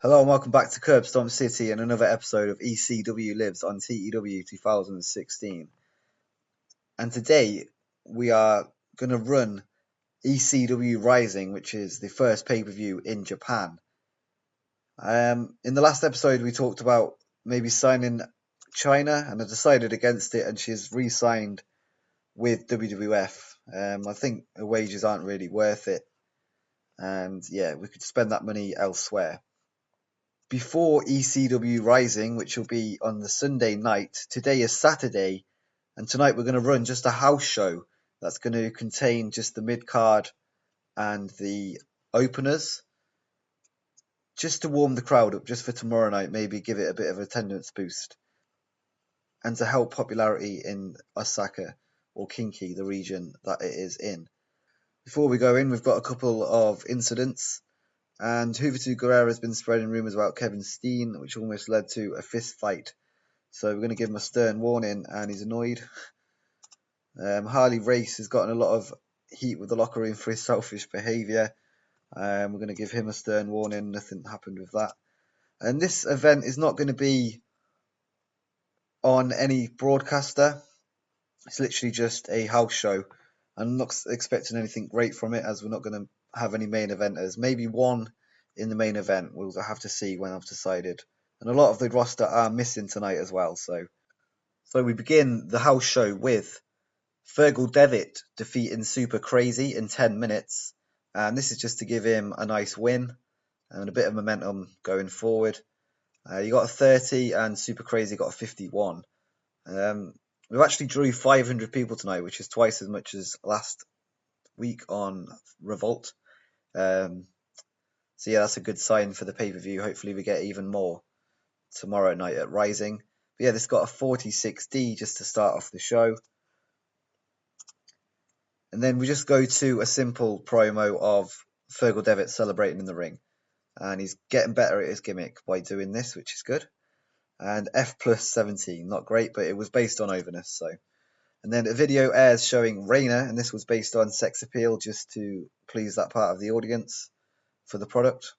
Hello and welcome back to Curbstomp City and another episode of ECW Lives on TEW 2016. And today we are going to run ECW Rising, which is the first pay-per-view in Japan. In the last episode we talked about maybe signing China, and I decided against it, and she's re-signed with WWF. I think her wages aren't really worth it, and yeah, we could spend that money elsewhere. Before ECW Rising, which will be on the Sunday night. Today is Saturday, and tonight we're going to run just a house show that's going to contain just the mid-card and the openers, just to warm the crowd up, just for tomorrow night, maybe give it a bit of attendance boost, and to help popularity in Osaka, or Kinki, the region that it is in. Before we go in, we've got a couple of incidents. And Juventud Guerrera has been spreading rumours about Kevin Steen, which almost led to a fist fight. So we're going to give him a stern warning, and he's annoyed. Harley Race has gotten a lot of heat with the locker room for his selfish behaviour. We're going to give him a stern warning. Nothing happened with that. And this event is not going to be on any broadcaster. It's literally just a house show. I'm not expecting anything great from it, as we're not going to have any main eventers. Maybe one in the main event. We'll have to see when I've decided. And a lot of the roster are missing tonight as well. So we begin the house show with Fergal Devitt defeating Super Crazy in 10 minutes. And this is just to give him a nice win and a bit of momentum going forward. You got a 30 and Super Crazy got a 51. We've actually drew 500 people tonight, which is twice as much as last week on Revolt. So yeah, that's a good sign for the pay-per-view. Hopefully we get even more tomorrow night at Rising. But yeah, this got a 46D just to start off the show. And then we just go to a simple promo of Fergal Devitt celebrating in the ring. And he's getting better at his gimmick by doing this, which is good. And F plus 17, not great, but it was based on overness. So, and then a video airs showing Rena, and this was based on sex appeal just to please that part of the audience for the product.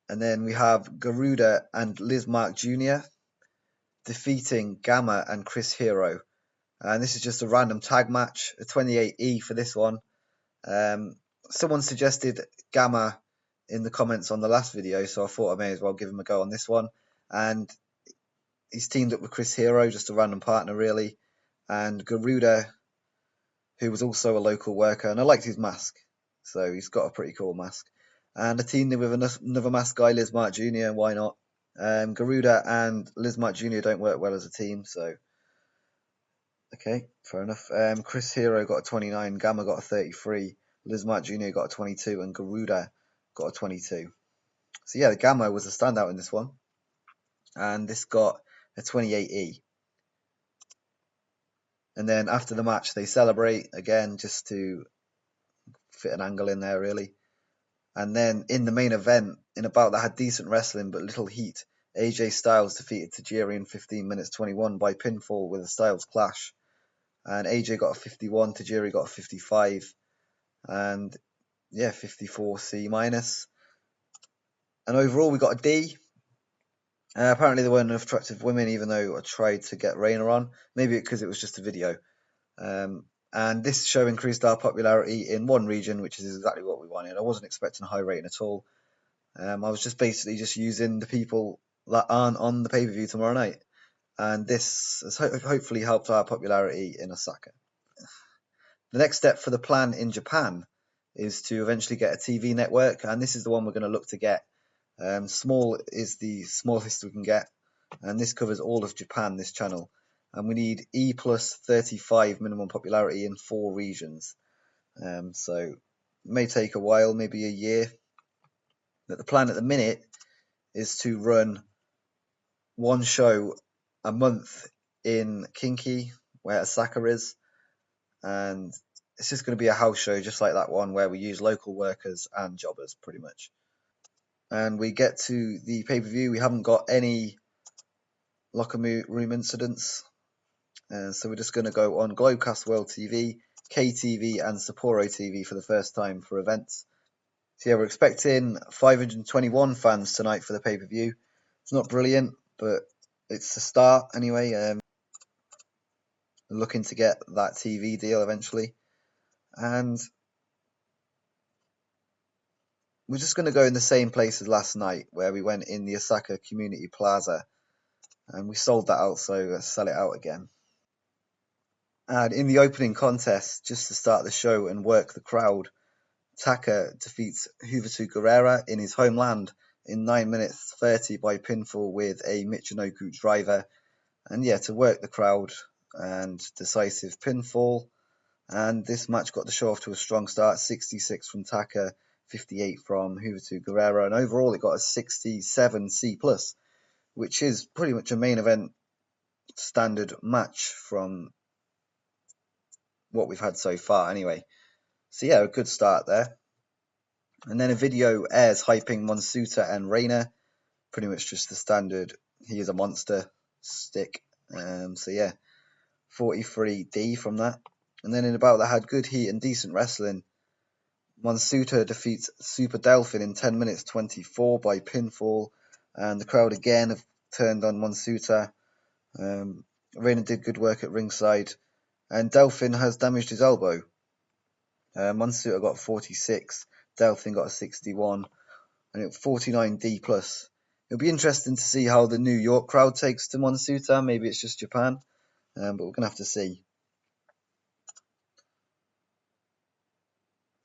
And then we have Garuda and Liz Mark Jr. defeating Gamma and Chris Hero. And this is just a random tag match, a 28E for this one. Someone suggested Gamma in the comments on the last video, so I thought I may as well give him a go on this one. And he's teamed up with Chris Hero, just a random partner really. And Garuda, who was also a local worker, and I liked his mask. So he's got a pretty cool mask. And I teamed him with another mask guy, Liz Mark Jr., why not? Garuda and Liz Mark Jr. don't work well as a team, so okay, fair enough. Chris Hero got a 29, Gamma got a 33, Liz Mark Jr. got a 22, and Garuda got a 22. So yeah, the Gamma was a standout in this one. And this got a 28E. And then after the match, they celebrate again just to fit an angle in there, really. And then in the main event, in a bout that had decent wrestling but little heat, AJ Styles defeated Tajiri in 15 minutes 21 by pinfall with a Styles Clash. And AJ got a 51, Tajiri got a 55, and yeah, 54 C minus. And overall, we got a D. Apparently, there weren't enough attractive women, even though I tried to get Rena on. Maybe because it was just a video. And this show increased our popularity in one region, which is exactly what we wanted. I wasn't expecting a high rating at all. I was just basically just using the people that aren't on the pay-per-view tomorrow night. And this has hopefully helped our popularity in Osaka. The next step for the plan in Japan is to eventually get a TV network, and this is the one we're going to look to get. Small is the smallest we can get, and this covers all of Japan, this channel. And we need E plus 35 minimum popularity in 4 regions. So it may take a while, maybe a year. But the plan at the minute is to run one show a month in Kinki, where Osaka is. And it's just going to be a house show, just like that one, where we use local workers and jobbers, pretty much. And we get to the pay-per-view. We haven't got any locker room incidents. So we're just going to go on Globecast World TV, KTV, and Sapporo TV for the first time for events. So yeah, we're expecting 521 fans tonight for the pay-per-view. It's not brilliant, but it's the start anyway. Looking to get that TV deal eventually. And we're just going to go in the same place as last night, where we went in the Osaka Community Plaza. And we sold that out, so let's sell it out again. And in the opening contest, just to start the show and work the crowd, Taka defeats Juventud Guerrera in his homeland in 9 minutes 30 by pinfall with a Michinoku driver. And yeah, to work the crowd and decisive pinfall. And this match got the show off to a strong start, 66 from Taka, 58 from Juventud Guerrera. And overall, it got a 67 C+, which is pretty much a main event standard match from what we've had so far anyway. So yeah, a good start there. And then a video airs hyping Monsuta and Rena. Pretty much just the standard, he is a monster stick. So yeah, 43D from that. And then in about that had good heat and decent wrestling. Monsuta defeats Super Delphin in 10 minutes 24 by pinfall. And the crowd again have turned on Monsuta. Rena did good work at ringside. And Delphin has damaged his elbow. Monsuta got 46. Delphin got a 61. And it 49D+. It'll be interesting to see how the New York crowd takes to Monsuta. Maybe it's just Japan. But we're going to have to see.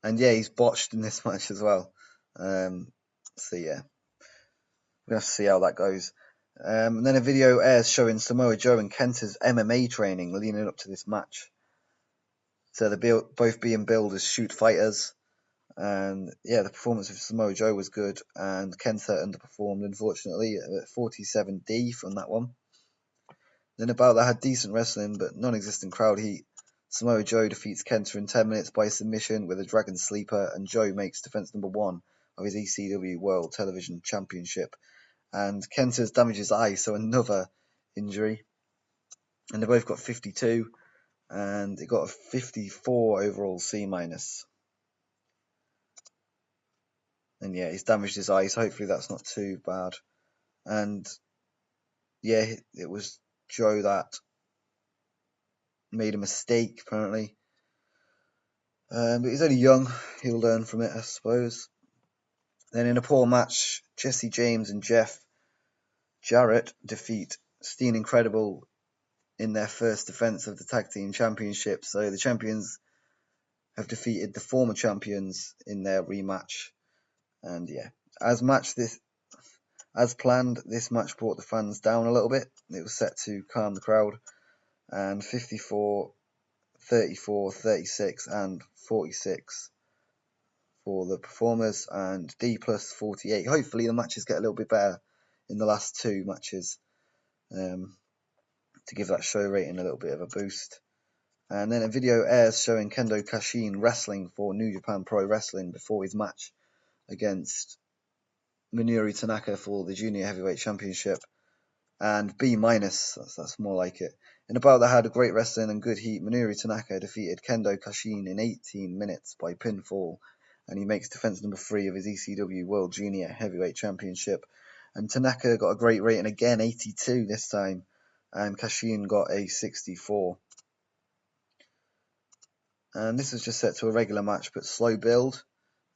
And yeah, he's botched in this match as well. So yeah, we're going to have to see how that goes. And then a video airs showing Samoa Joe and Kenta's MMA training leading up to this match. So they're both being billed as shoot fighters. And yeah, the performance of Samoa Joe was good, and Kenta underperformed, unfortunately, at 47D from that one. Then about that had decent wrestling, but non-existent crowd heat. Samoa Joe defeats Kenta in 10 minutes by submission with a Dragon Sleeper, and Joe makes defense number 1 of his ECW World Television Championship. And Kenta's damaged his eye, so another injury. And they both got 52, and it got a 54 overall C-. And yeah, he's damaged his eye, so hopefully that's not too bad. And yeah, it was Joe that made a mistake, apparently. But he's only young. He'll learn from it, I suppose. Then in a poor match, Jesse James and Jeff Jarrett defeat Steen Incredible in their first defense of the Tag Team Championship. So the champions have defeated the former champions in their rematch. And yeah, as planned, this match brought the fans down a little bit. It was set to calm the crowd. And 54, 34, 36, and 46 for the performers, and D+ 48. Hopefully the matches get a little bit better in the last two matches to give that show rating a little bit of a boost. And then a video airs showing Kendo Kashin wrestling for New Japan Pro Wrestling before his match against Minoru Tanaka for the Junior Heavyweight Championship. And B-, that's more like it. In about that had a great wrestling and good heat, Minoru Tanaka defeated Kendo Kashin in 18 minutes by pinfall, and he makes defense number 3 of his ECW World Junior Heavyweight Championship. And Tanaka got a great rating again, 82 this time, and Kashin got a 64. And this was just set to a regular match, but slow build.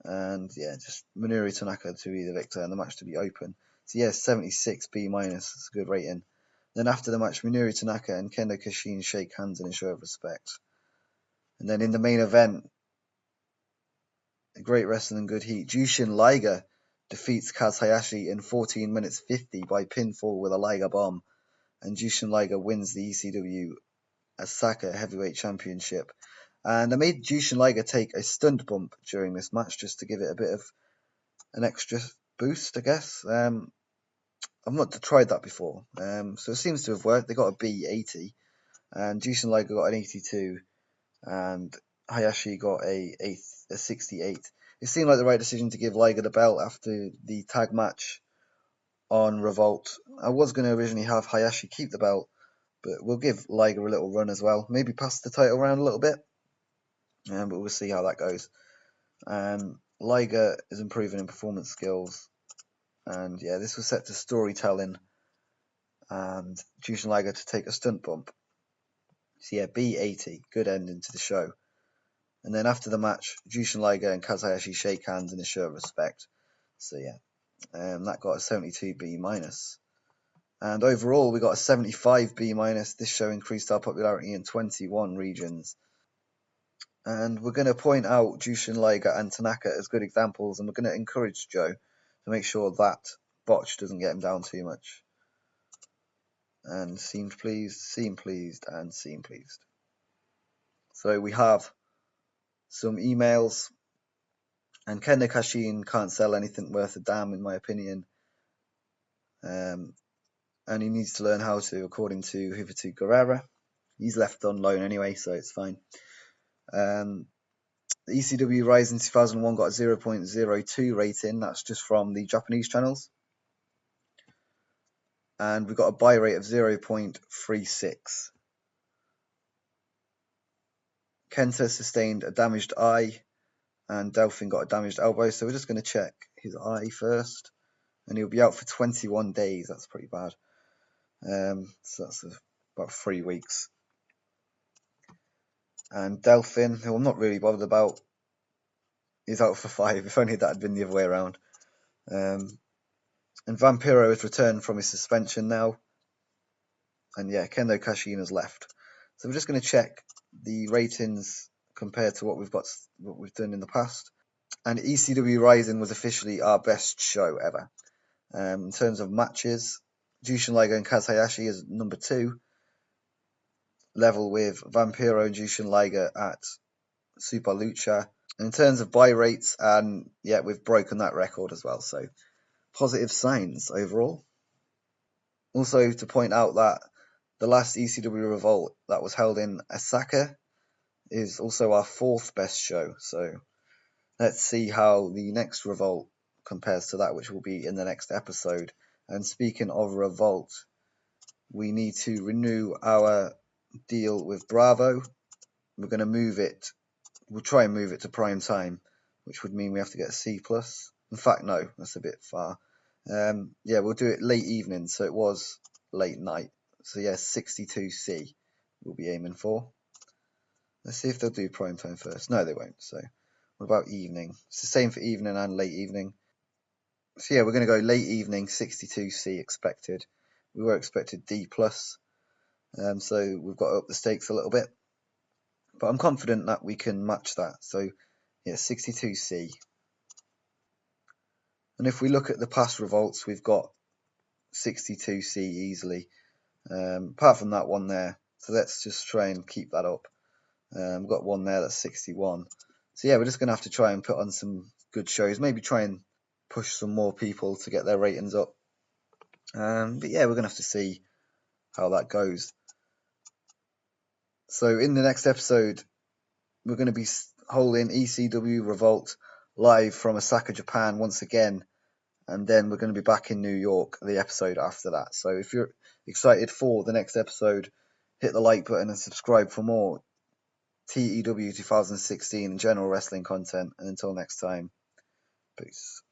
And yeah, just Minoru Tanaka to be the victor and the match to be open. So yeah, 76 B-. It's a good rating. Then after the match, Minoru Tanaka and Kendo Kashin shake hands in a show of respect. And then in the main event, a great wrestling and good heat, Jushin Liger defeats Kaz Hayashi in 14 minutes 50 by pinfall with a Liger bomb. And Jushin Liger wins the ECW Osaka Heavyweight Championship. And I made Jushin Liger take a stunt bump during this match just to give it a bit of an extra boost, I guess. I've not tried that before, so it seems to have worked. They got a B80, and Jushin Liger got an 82, and Hayashi got a 68. It seemed like the right decision to give Liger the belt after the tag match on Revolt. I was going to originally have Hayashi keep the belt, but we'll give Liger a little run as well. Maybe pass the title around a little bit, but we'll see how that goes. Liger is improving in performance skills, and yeah, this was set to storytelling, and Jushin Liger to take a stunt bump. So yeah, B80, good ending to the show. And then after the match, Jushin Liger and Kaz Hayashi shake hands in a show of respect. So yeah, that got a 72 B minus. And overall, we got a 75 B minus. This show increased our popularity in 21 regions. And we're going to point out Jushin Liger and Tanaka as good examples, and we're going to encourage Joe to make sure that botch doesn't get him down too much. And seemed pleased, seemed pleased, and seemed pleased. So we have some emails, and Kendo Kashin can't sell anything worth a damn, in my opinion. And he needs to learn how to, according to Hivatu Guerrera. He's left on loan anyway, so it's fine. The ECW Rising 2001 got a 0.02 rating. That's just from the Japanese channels. And we got a buy rate of 0.36. Kenta sustained a damaged eye, and Delphin got a damaged elbow. So we're just going to check his eye first. And he'll be out for 21 days. That's pretty bad. So that's about 3 weeks. And Delphin, who I'm not really bothered about, is out for 5. If only that had been the other way around. And Vampiro has returned from his suspension now. And yeah, Kendo Kashin has left. So we're just going to check the ratings compared to what we've done in the past. And ECW Rising was officially our best show ever. In terms of matches, Jushin Liger and Kaz Hayashi is number 2, level with Vampiro and Jushin Liger at Super Lucha. In terms of buy rates, and yeah, we've broken that record as well. So positive signs overall. Also to point out that the last ECW Revolt that was held in Osaka is also our 4th best show. So let's see how the next Revolt compares to that, which will be in the next episode. And speaking of Revolt, we need to renew our deal with Bravo. We're going to move it. We'll try and move it to prime time, which would mean we have to get a C+. In fact, no, that's a bit far. Yeah, we'll do it late evening, so it was late night. So yeah, 62C we'll be aiming for. Let's see if they'll do prime time first. No, they won't. So what about evening? It's the same for evening and late evening. So yeah, we're going to go late evening, 62C expected. We were expected D+. So we've got to up the stakes a little bit. But I'm confident that we can match that. So yeah, 62C. And if we look at the past revolts, we've got 62C easily. Apart from that one there. So let's just try and keep that up. We've got one there that's 61. So yeah, we're just going to have to try and put on some good shows. Maybe try and push some more people to get their ratings up. But yeah, we're going to have to see how that goes. So in the next episode, we're going to be holding ECW Revolt live from Osaka, Japan once again. And then we're going to be back in New York the episode after that. So if you're excited for the next episode, hit the like button and subscribe for more TEW 2016 and general wrestling content. And until next time, peace.